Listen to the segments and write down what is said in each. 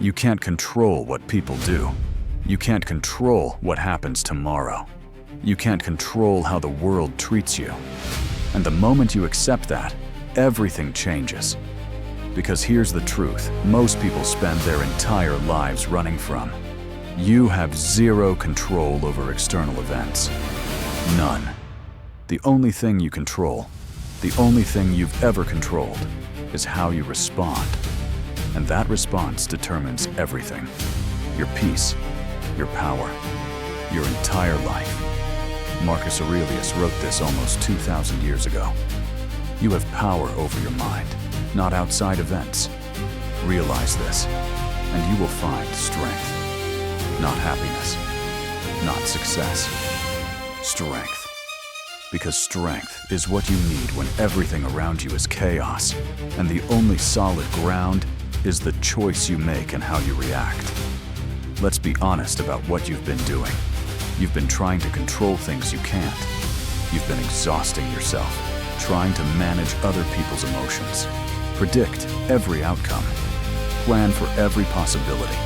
You can't control what people do. You can't control what happens tomorrow. You can't control how the world treats you. And the moment you accept that, everything changes. Because here's the truth, most people spend their entire lives running from. You have zero control over external events. None. The only thing you control, the only thing you've ever controlled, is how you respond. And that response determines everything. Your peace, your power, your entire life. Marcus Aurelius wrote this almost 2,000 years ago. You have power over your mind, not outside events. Realize this, and you will find strength. Not happiness, not success. Strength. Because strength is what you need when everything around you is chaos, and the only solid ground is the choice you make and how you react. Let's be honest about what you've been doing. You've been trying to control things you can't. You've been exhausting yourself, trying to manage other people's emotions, predict every outcome, plan for every possibility,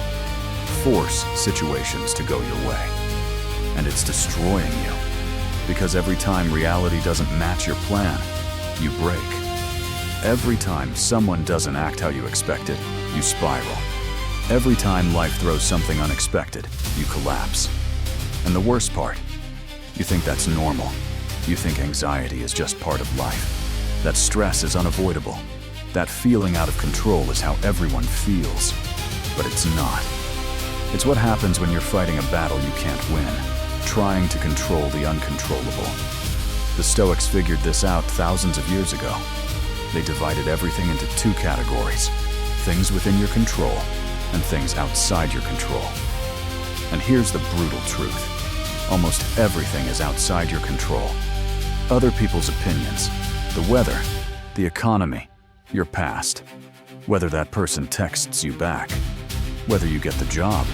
force situations to go your way. And it's destroying you, because every time reality doesn't match your plan, you break. Every time someone doesn't act how you expected, you spiral. Every time life throws something unexpected, you collapse. And the worst part, you think that's normal. You think anxiety is just part of life, that stress is unavoidable, that feeling out of control is how everyone feels. But it's not. It's what happens when you're fighting a battle you can't win, trying to control the uncontrollable. The Stoics figured this out thousands of years ago. They divided everything into two categories: things within your control and things outside your control. And here's the brutal truth. Almost everything is outside your control. Other people's opinions, the weather, the economy, your past, whether that person texts you back, whether you get the job,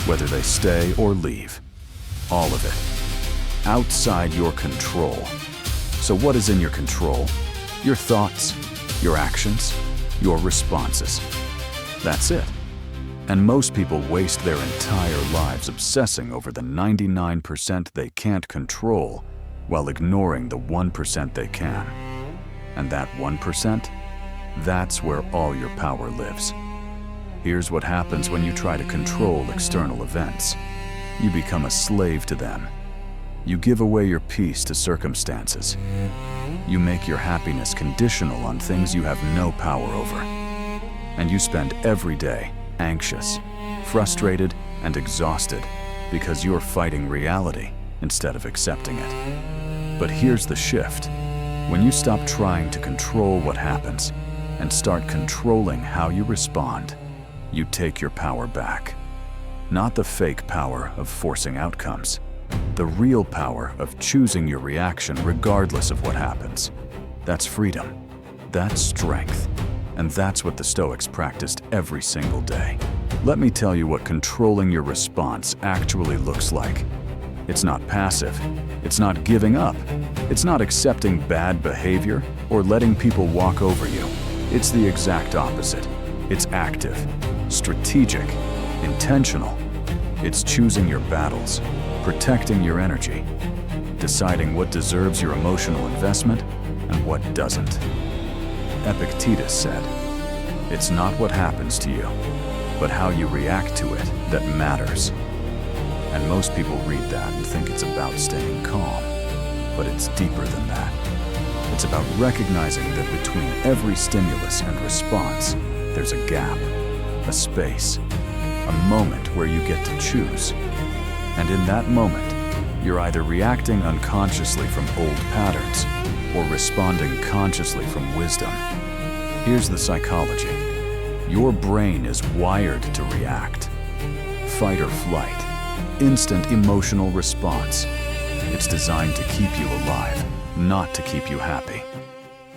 whether they stay or leave. All of it. Outside your control. So what is in your control? Your thoughts, your actions, your responses. That's it. And most people waste their entire lives obsessing over the 99% they can't control while ignoring the 1% they can. And that 1%? That's where all your power lives. Here's what happens when you try to control external events. You become a slave to them. You give away your peace to circumstances. You make your happiness conditional on things you have no power over. And you spend every day anxious, frustrated, and exhausted because you're fighting reality instead of accepting it. But here's the shift. When you stop trying to control what happens and start controlling how you respond, you take your power back. Not the fake power of forcing outcomes, the real power of choosing your reaction regardless of what happens. That's freedom. That's strength. And that's what the Stoics practiced every single day. Let me tell you what controlling your response actually looks like. It's not passive. It's not giving up. It's not accepting bad behavior or letting people walk over you. It's the exact opposite. It's active, strategic, intentional. It's choosing your battles, protecting your energy, deciding what deserves your emotional investment and what doesn't. Epictetus said, "It's not what happens to you, but how you react to it that matters." And most people read that and think it's about staying calm, but it's deeper than that. It's about recognizing that between every stimulus and response, there's a gap, a space, a moment where you get to choose. And in that moment, you're either reacting unconsciously from old patterns or responding consciously from wisdom. Here's the psychology. Your brain is wired to react. Fight or flight. Instant emotional response. It's designed to keep you alive, not to keep you happy.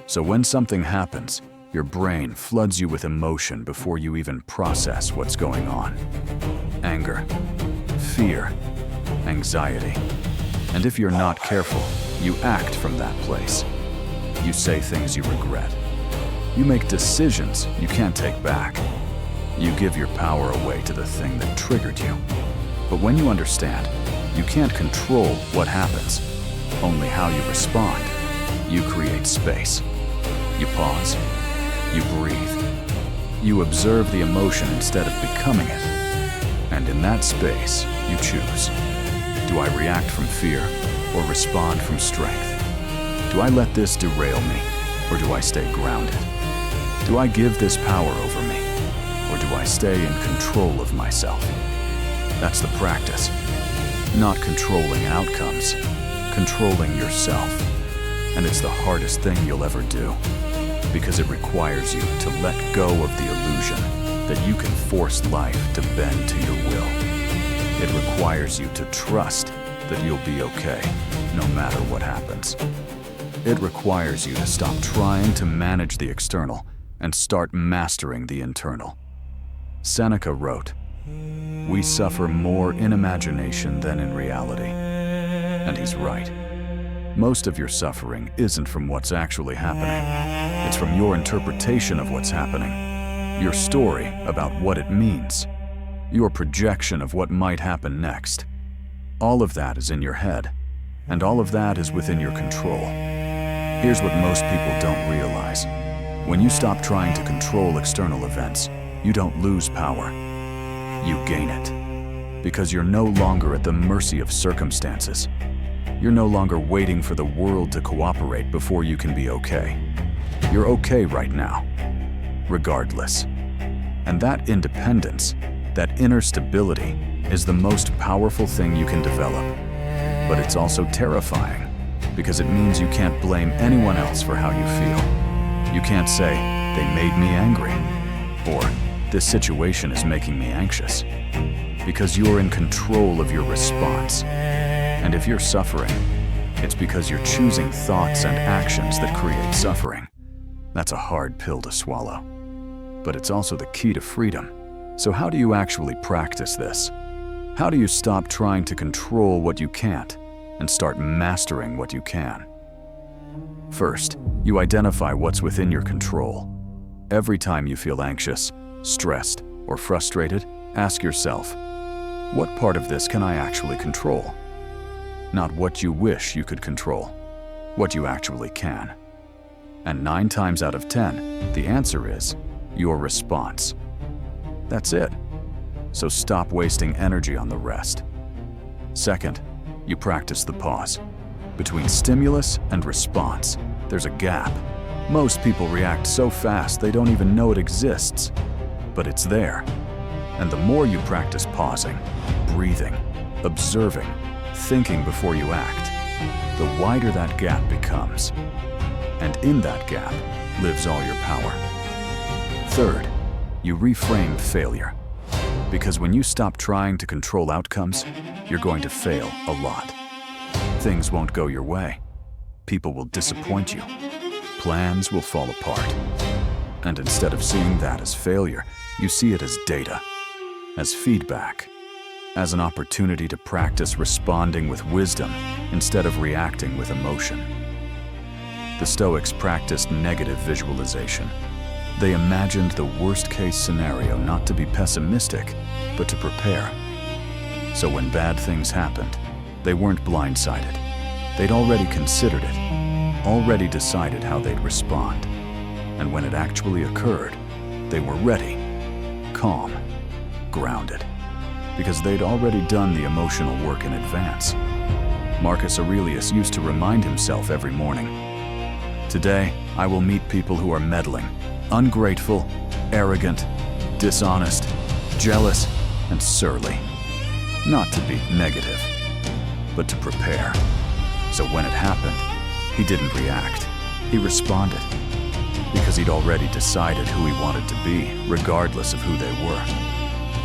So when something happens, your brain floods you with emotion before you even process what's going on. Anger, fear, anxiety. And if you're not careful, you act from that place. You say things you regret. You make decisions you can't take back. You give your power away to the thing that triggered you. But when you understand, you can't control what happens, only how you respond. You create space. You pause. You breathe. You observe the emotion instead of becoming it. And in that space, you choose. Do I react from fear or respond from strength? Do I let this derail me or do I stay grounded? Do I give this power over me or do I stay in control of myself? That's the practice. Not controlling outcomes, controlling yourself. And it's the hardest thing you'll ever do, because it requires you to let go of the illusion that you can force life to bend to your will. It requires you to trust that you'll be okay, no matter what happens. It requires you to stop trying to manage the external and start mastering the internal. Seneca wrote, "We suffer more in imagination than in reality." And he's right. Most of your suffering isn't from what's actually happening. It's from your interpretation of what's happening, your story about what it means, your projection of what might happen next. All of that is in your head, and all of that is within your control. Here's what most people don't realize. When you stop trying to control external events, you don't lose power. You gain it, because you're no longer at the mercy of circumstances. You're no longer waiting for the world to cooperate before you can be okay. You're okay right now, regardless. And that independence, that inner stability, is the most powerful thing you can develop. But it's also terrifying, because it means you can't blame anyone else for how you feel. You can't say, "They made me angry," or "This situation is making me anxious," because you're in control of your response. And if you're suffering, it's because you're choosing thoughts and actions that create suffering. That's a hard pill to swallow. But it's also the key to freedom. So how do you actually practice this? How do you stop trying to control what you can't and start mastering what you can? First, you identify what's within your control. Every time you feel anxious, stressed, or frustrated, ask yourself, what part of this can I actually control? Not what you wish you could control, what you actually can. And 9 times out of 10, the answer is your response. That's it. So stop wasting energy on the rest. Second, you practice the pause. Between stimulus and response, there's a gap. Most people react so fast they don't even know it exists. But it's there. And the more you practice pausing, breathing, observing, thinking before you act, the wider that gap becomes. And in that gap lives all your power. Third, you reframe failure. Because when you stop trying to control outcomes, you're going to fail a lot. Things won't go your way. People will disappoint you. Plans will fall apart. And instead of seeing that as failure, you see it as data, as feedback, as an opportunity to practice responding with wisdom instead of reacting with emotion. The Stoics practiced negative visualization. They imagined the worst-case scenario not to be pessimistic, but to prepare. So when bad things happened, they weren't blindsided. They'd already considered it, already decided how they'd respond. And when it actually occurred, they were ready, calm, grounded, because they'd already done the emotional work in advance. Marcus Aurelius used to remind himself every morning, "Today, I will meet people who are meddling, ungrateful, arrogant, dishonest, jealous, and surly." Not to be negative, but to prepare. So when it happened, he didn't react. He responded, because he'd already decided who he wanted to be, regardless of who they were.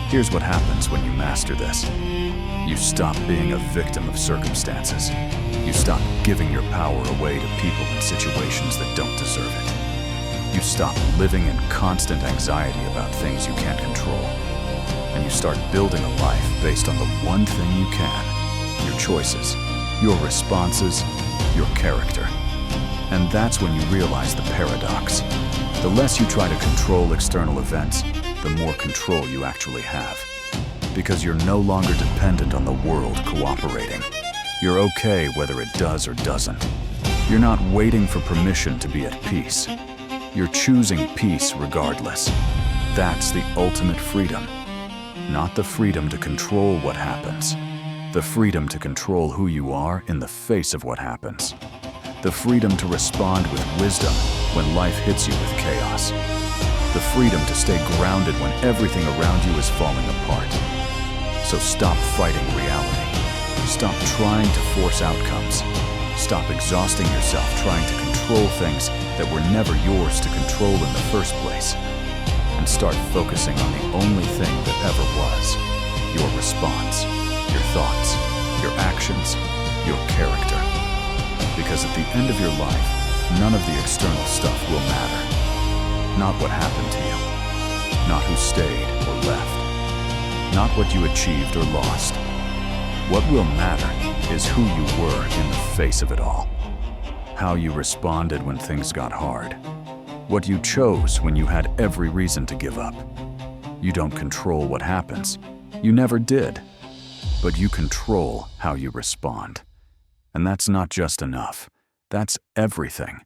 Here's what happens when you master this. You stop being a victim of circumstances. You stop giving your power away to people and situations that don't deserve it. You stop living in constant anxiety about things you can't control. And you start building a life based on the one thing you can: your choices, your responses, your character. And that's when you realize the paradox. The less you try to control external events, the more control you actually have. Because you're no longer dependent on the world cooperating. You're okay whether it does or doesn't. You're not waiting for permission to be at peace. You're choosing peace regardless. That's the ultimate freedom. Not the freedom to control what happens. The freedom to control who you are in the face of what happens. The freedom to respond with wisdom when life hits you with chaos. The freedom to stay grounded when everything around you is falling apart. So stop fighting reality. Stop trying to force outcomes. Stop exhausting yourself trying to control things that were never yours to control in the first place. And start focusing on the only thing that ever was: your response, your thoughts, your actions, your character. Because at the end of your life, none of the external stuff will matter. Not what happened to you. Not who stayed or left. Not what you achieved or lost. What will matter is who you were in the face of it all. How you responded when things got hard. What you chose when you had every reason to give up. You don't control what happens. You never did. But you control how you respond. And that's not just enough. That's everything.